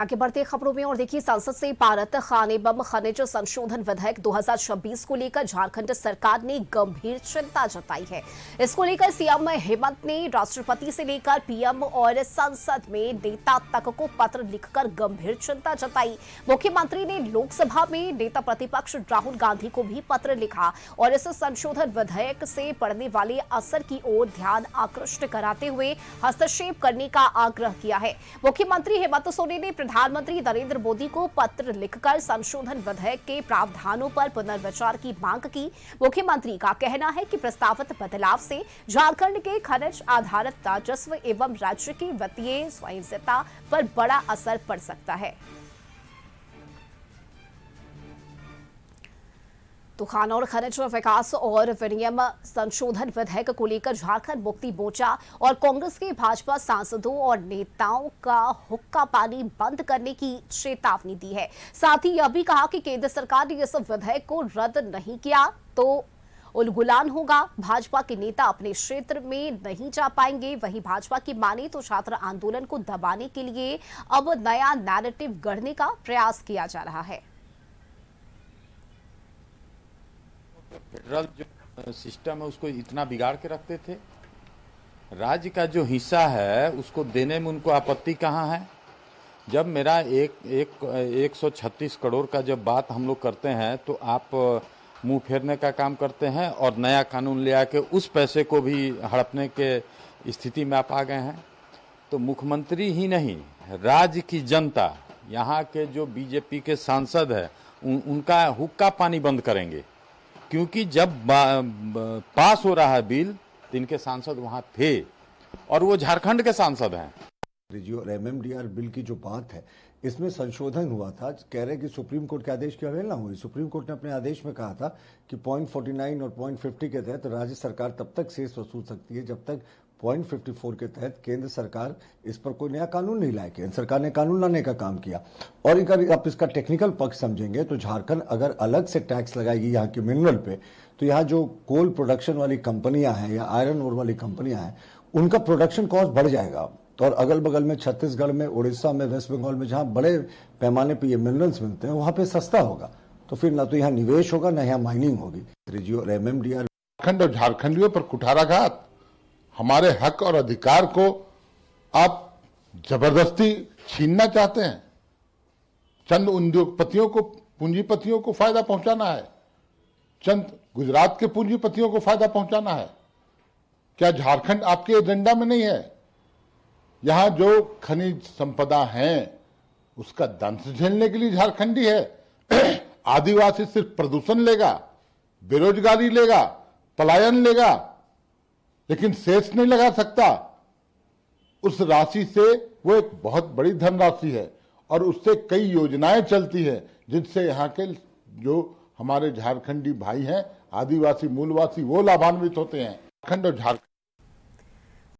आगे बढ़ते खबरों में और देखिए, संसद से पारित खाने बम खनिज संशोधन विधेयक 2026 को लेकर झारखंड सरकार ने गंभीर चिंता जताई है। इसको लेकर सीएम हेमंत ने राष्ट्रपति से लेकर पीएम और संसद में नेता तक को पत्र लिखकर गंभीर चिंता जताई। मुख्यमंत्री ने लोकसभा में नेता प्रतिपक्ष राहुल गांधी को भी पत्र लिखा और इस संशोधन विधेयक से पड़ने वाले असर की ओर ध्यान आकृष्ट कराते हुए हस्तक्षेप करने का आग्रह किया है। मुख्यमंत्री हेमंत सोरेन ने प्रधानमंत्री नरेंद्र मोदी को पत्र लिखकर संशोधन विधेयक के प्रावधानों पर पुनर्विचार की मांग की। मुख्यमंत्री का कहना है कि प्रस्तावित बदलाव से झारखंड के खनिज आधारित राजस्व एवं राज्य की वित्तीय स्वायत्तता पर बड़ा असर पड़ सकता है। तो खान और खनिज विकास और विनियम संशोधन विधेयक को लेकर झारखंड मुक्ति मोर्चा और कांग्रेस के भाजपा सांसदों और नेताओं का हुक्का पानी बंद करने की चेतावनी दी है। साथ ही यह भी कहा कि केंद्र सरकार ने इस विधेयक को रद्द नहीं किया तो उलगुलान होगा। भाजपा के नेता अपने क्षेत्र में नहीं जा पाएंगे। वहीं भाजपा की माने तो छात्र आंदोलन को दबाने के लिए अब नया नैरेटिव गढ़ने का प्रयास किया जा रहा है। फेडरल जो सिस्टम है उसको इतना बिगाड़ के रखते थे। राज्य का जो हिस्सा है उसको देने में उनको आपत्ति कहाँ है। जब मेरा 136 करोड़ का जब बात हम लोग करते हैं तो आप मुंह फेरने का काम करते हैं और नया कानून ले आके उस पैसे को भी हड़पने के स्थिति में आप आ गए हैं। तो मुख्यमंत्री ही नहीं, राज्य की जनता, यहाँ के जो बीजेपी के सांसद है उनका हुक्का पानी बंद करेंगे, क्योंकि जब पास हो रहा है बिल तो इनके सांसद वहां थे और वो झारखंड के सांसद हैं। और एमएमडीआर बिल की जो बात है इसमें संशोधन हुआ था। कह रहे कि सुप्रीम कोर्ट के आदेश की अवहेलना हुई। सुप्रीम कोर्ट ने अपने आदेश में कहा था कि 0.49 और 0.50 के तहत राज्य सरकार तब तक शेष वसूल सकती है जब तक 0.54 के तहत केंद्र सरकार इस पर कोई नया कानून नहीं लाए। केंद्र सरकार ने कानून लाने का काम किया। और अगर आप इसका टेक्निकल पक्ष समझेंगे तो झारखंड अगर अलग से टैक्स लगाएगी यहाँ के मिनरल पे, तो यहाँ जो कोल प्रोडक्शन वाली कंपनियां हैं या आयरन ओर वाली कंपनियां हैं उनका प्रोडक्शन कॉस्ट बढ़ जाएगा। तो और अगल बगल में छत्तीसगढ़ में, उड़ीसा में, वेस्ट बंगाल में जहां बड़े पैमाने पर ये मिनरल्स मिलते हैं वहां पे सस्ता होगा। तो फिर ना तो यहाँ निवेश होगा ना यहाँ माइनिंग होगी। और एमएमडीआर झारखंड और झारखंडियों पर कुठाराघात, हमारे हक और अधिकार को आप जबरदस्ती छीनना चाहते हैं। चंद उद्योगपतियों को, पूंजीपतियों को फायदा पहुंचाना है, चंद गुजरात के पूंजीपतियों को फायदा पहुंचाना है। क्या झारखंड आपके एजेंडा में नहीं है? यहां जो खनिज संपदा है उसका दंश झेलने के लिए झारखंडी है। आदिवासी सिर्फ प्रदूषण लेगा, बेरोजगारी लेगा, पलायन लेगा, लेकिन शेष नहीं लगा सकता। उस राशि से वो एक बहुत बड़ी धनराशि है और उससे कई योजनाएं चलती है जिनसे यहाँ के जो हमारे झारखंडी भाई हैं, आदिवासी मूलवासी, वो लाभान्वित होते हैं। झारखंड और झारखंड